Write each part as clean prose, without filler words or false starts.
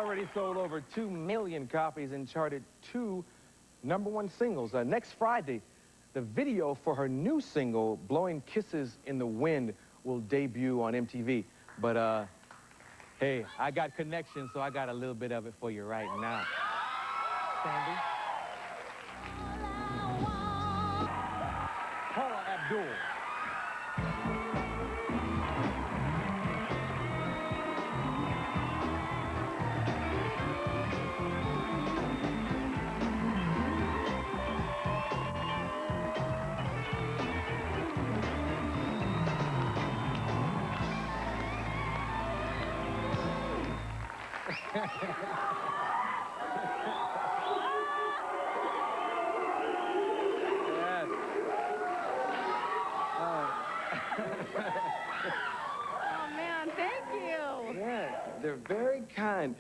already sold over 2 million copies and charted 2 #1 singles. Next Friday, the video for her new single, Blowing Kisses in the Wind, will debut on MTV. But, hey, I got connections, so I got a little bit of it for you right now. Sandy? Paula Abdul. Oh, man, thank you. Yeah, they're very kind.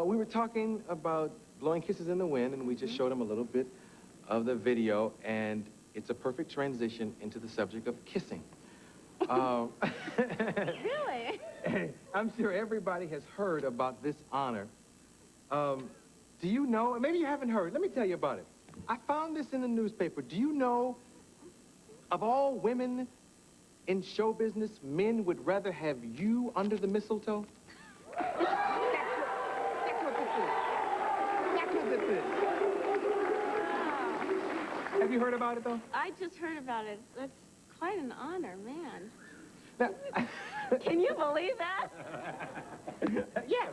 We were talking about Blowing Kisses in the Wind, and we just showed them a little bit of the video, and it's a perfect transition into the subject of kissing. Really? I'm sure everybody has heard about this honor. Do you know, maybe you haven't heard, let me tell you about it. I found this in the newspaper. Do you know, of all women in show business, men would rather have you under the mistletoe? That's what this is. That's what this is. Wow. Have you heard about it, though? I just heard about it. That's quite an honor, man. Now, can you believe that? yes.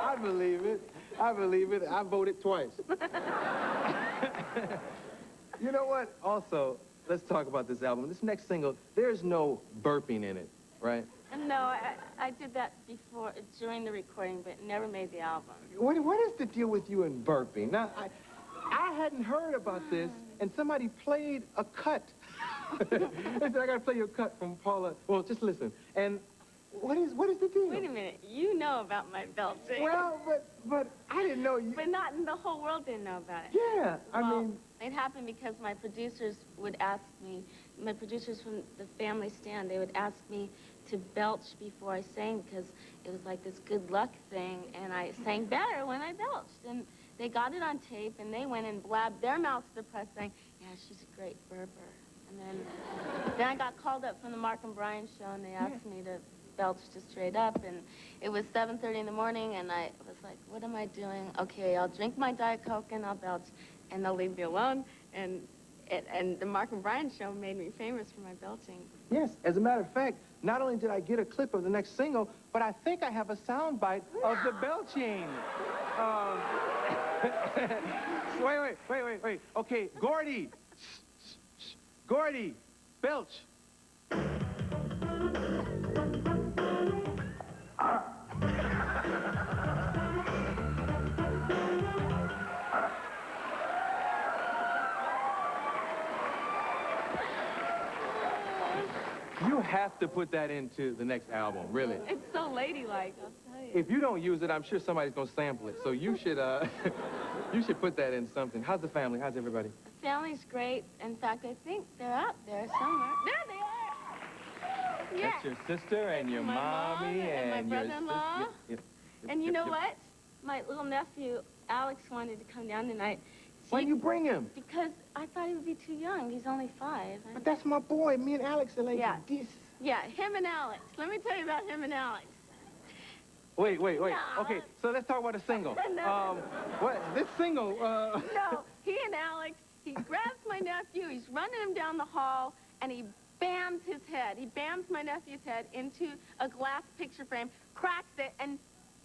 I believe it. I believe it. I voted twice. You know what? Also, let's talk about this album. This next single, there's no burping in it, right? No, I did that before, during the recording, but never made the album. What is the deal with you and burping? Now, I hadn't heard about this, and somebody played a cut. They said, I gotta play you a cut from Paula. Well, just listen. And what is the deal? Wait a minute, you know about my belting. Well, but I didn't know you. But not, the whole world didn't know about it. Yeah, I mean. It happened because my producers would ask me, my producers from the Family Stand, they would ask me to belch before I sang because it was like this good luck thing, and I sang better when I belched. And they got it on tape, and they went and blabbed their mouths to the press saying, yeah, she's a great burper. And then I got called up from the Mark and Brian show, and they asked me to belch just straight up, and it was 7:30 in the morning, and I was like, what am I doing? Okay, I'll drink my Diet Coke, and I'll belch, and they'll leave me alone. And the Mark and Brian show made me famous for my belching. Yes, as a matter of fact, not only did I get a clip of the next single, but I think I have a sound bite of the belching. Wait. Okay, Gordy. Gordy, belch. You have to put that into the next album, really. It's so ladylike, I'll tell you. If you don't use it, I'm sure somebody's gonna sample it. So you should, you should put that in something. How's the family? How's everybody? The family's great. In fact, I think they're out there somewhere. There they are! Yes. That's your sister and your mommy and my brother-in-law. Yep. And you know what? My little nephew, Alex, wanted to come down tonight. Why didn't you bring him? Because I thought he would be too young. He's only 5. But that's my boy. Me and Alex are like this. Yeah, him and Alex. Let me tell you about him and Alex. Wait. No. Okay, so let's talk about the single. No. What? This single, No, he and Alex, he grabs my nephew, he's running him down the hall, and he bams his head. He bams my nephew's head into a glass picture frame, cracks it, and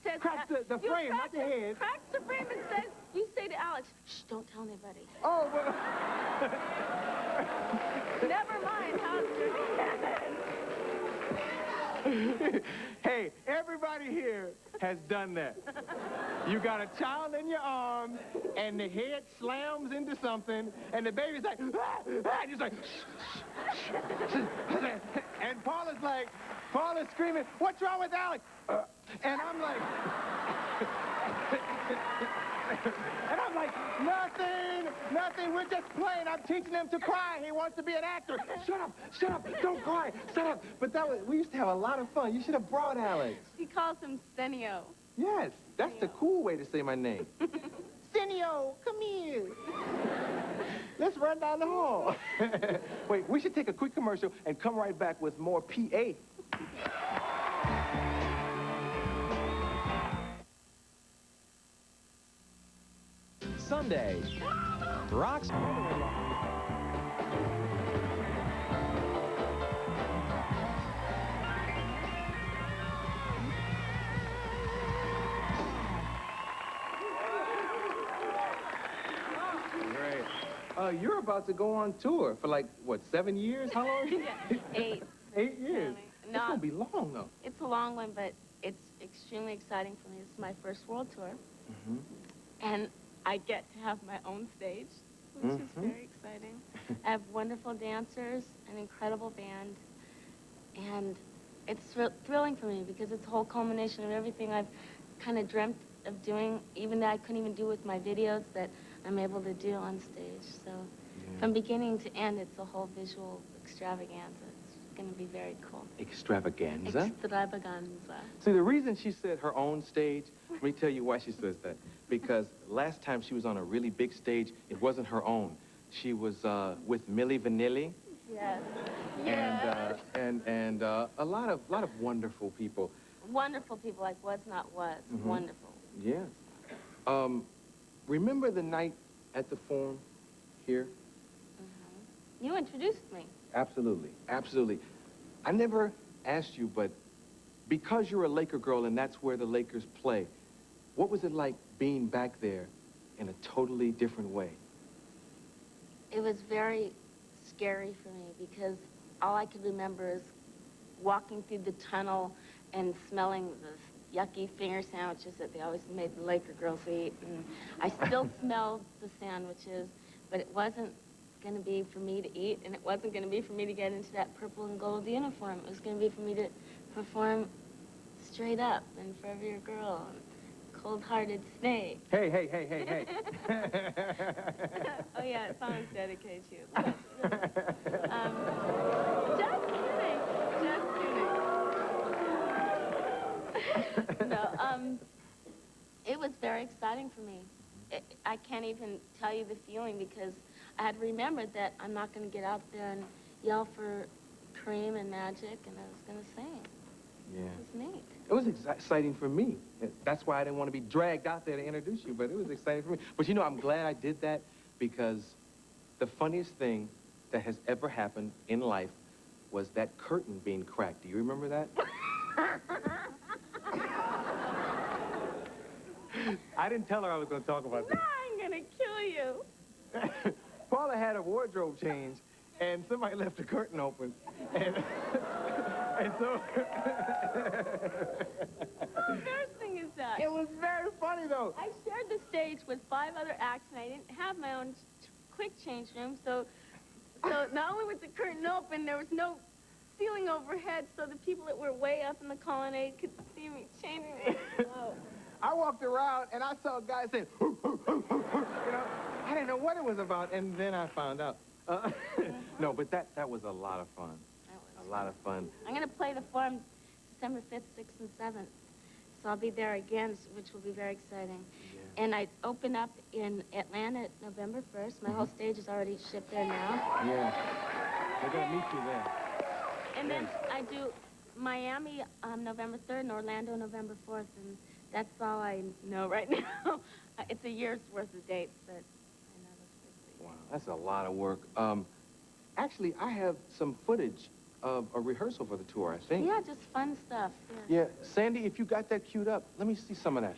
says... Cracks the frame, not the head. Cracks the frame and says, you say to Alex, shh, don't tell anybody. Oh, well... Never mind, how's your head? Hey, everybody here has done that. You got a child in your arms, and the head slams into something, and the baby's like, and he's like, and Paula's screaming, what's wrong with Alex? And I'm like, And I'm like, nothing, we're just playing. I'm teaching him to cry. He wants to be an actor. Shut up, don't cry, shut up. But we used to have a lot of fun. You should have brought Alex. He calls him Arsenio. Yes, that's the cool way to say my name. Arsenio, come here. Let's run down the hall. Wait, we should take a quick commercial and come right back with more PA. Sunday. Rocks. Great. You're about to go on tour for like, what, 7 years? How long? Yeah, 8. 8 years. No, It's gonna be long, though. it's a long one, but it's extremely exciting for me. This is my first world tour. Mm-hmm. And I get to have my own stage, which is very exciting. I have wonderful dancers, an incredible band, and it's thrilling for me because it's a whole culmination of everything I've kind of dreamt of doing, even that I couldn't even do with my videos, that I'm able to do on stage. So from beginning to end, it's a whole visual extravaganza. It's going to be very cool. Extravaganza? Extravaganza. See, the reason she said her own stage, let me tell you why she says that. Because last time she was on a really big stage, it wasn't her own. She was with Milli Vanilli. Yes. And a lot of wonderful people. Wonderful people like Was Not Was. Wonderful. Yeah. Remember the night at the Forum here? You introduced me. Absolutely, absolutely. I never asked you, but because you're a Laker girl and that's where the Lakers play, what was it like being back there in a totally different way? It was very scary for me because all I could remember is walking through the tunnel and smelling the yucky finger sandwiches that they always made the Laker girls eat. And I still smell the sandwiches, but it wasn't going to be for me to eat, and it wasn't going to be for me to get into that purple and gold uniform. It was going to be for me to perform Straight Up and Forever Your Girl and Cold-Hearted Snake. Hey. Oh, yeah, that song is dedicated to you. Just kidding. No, it was very exciting for me. I can't even tell you the feeling because I had remembered that I'm not going to get out there and yell for cream and magic, and I was going to sing. Yeah. It was neat. It was exciting for me. That's why I didn't want to be dragged out there to introduce you, but it was exciting for me. But you know, I'm glad I did that because the funniest thing that has ever happened in life was that curtain being cracked. Do you remember that? I didn't tell her I was going to talk about this. No, I'm going to kill you. Paula had a wardrobe change, and somebody left the curtain open. And so... How embarrassing is that? It was very funny, though. I shared the stage with 5 other acts, and I didn't have my own quick change room, so not only was the curtain open, there was no ceiling overhead, so the people that were way up in the colonnade could see me changing me. Oh. I walked around, and I saw a guy saying, hoo, hoo, hoo, hoo, hoo. You know, I didn't know what it was about, and then I found out. No, but that was a lot of fun. A lot of fun. I'm going to play the Forum December 5th, 6th, and 7th. So I'll be there again, which will be very exciting. Yeah. And I open up in Atlanta November 1st. My whole stage is already shipped there now. Yeah. They're going to meet you there. And then I do Miami November 3rd and Orlando November 4th. And that's all I know right now. It's a year's worth of dates, but I know that's pretty. Wow, that's a lot of work. Actually, I have some footage of a rehearsal for the tour, I think. Yeah, just fun stuff. Yeah, Sandy, if you got that queued up, let me see some of that.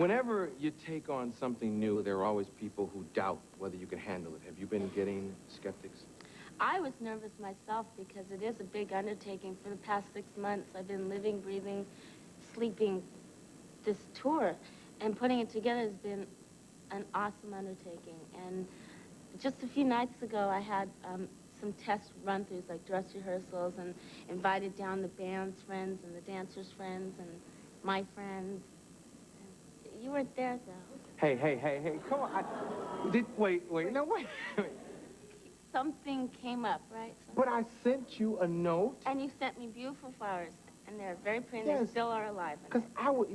Whenever you take on something new, there are always people who doubt whether you can handle it. Have you been getting skeptics? I was nervous myself because it is a big undertaking. For the past 6 months, I've been living, breathing, sleeping this tour, and putting it together has been an awesome undertaking. And just a few nights ago, I had some test run-throughs, like dress rehearsals, and invited down the band's friends and the dancers' friends and my friends. And you weren't there, though. Hey, come on. Wait, no, wait. Something came up, right? But I sent you a note. And you sent me beautiful flowers, and they're very pretty, Yes. and they still are alive. Because I would...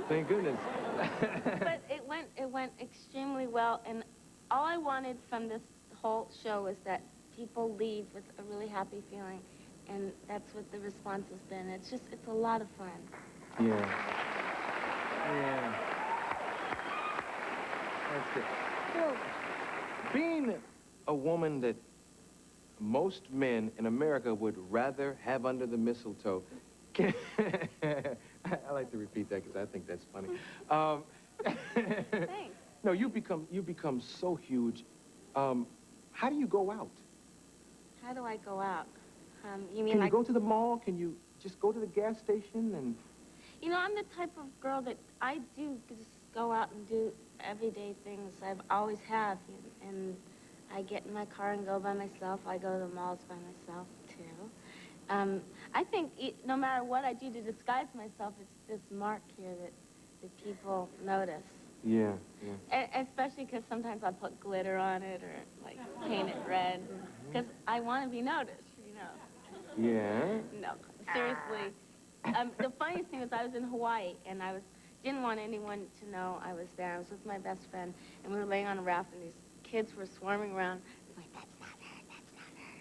Thank goodness. But it went extremely well, and all I wanted from this whole show was that people leave with a really happy feeling, and that's what the response has been. It's a lot of fun. Yeah. That's it. Well, being a woman that most men in America would rather have under the mistletoe, I like to repeat that because I think that's funny. Thanks. No, you become so huge. How do you go out? How do I go out? You mean Can you like... go to the mall? Can you just go to the gas station and... You know, I'm the type of girl that I do just go out and do everyday things. I've always have, and I get in my car and go by myself. I go to the malls by myself, too. I think no matter what I do to disguise myself, it's this mark here that people notice. Yeah. Especially because sometimes I put glitter on it or, like, paint it red. Because I want to be noticed, you know. Yeah? No, seriously. The funniest thing was I was in Hawaii, and didn't want anyone to know I was there. I was with my best friend, and we were laying on a raft, and these kids were swarming around. I was like, that's not her, that's not her.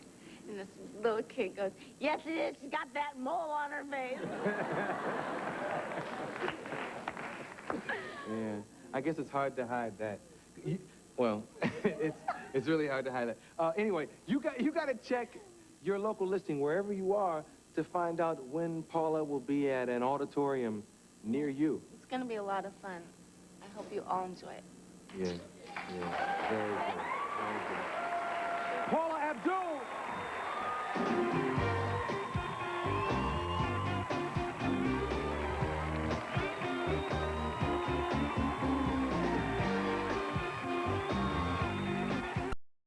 And this little kid goes, yes, it is. She's got that mole on her face. Yeah. I guess it's hard to hide that. Well, it's really hard to hide that. Anyway, you got to check your local listing wherever you are to find out when Paula will be at an auditorium near you. It's going to be a lot of fun. I hope you all enjoy it. Yeah. Very good. Very good.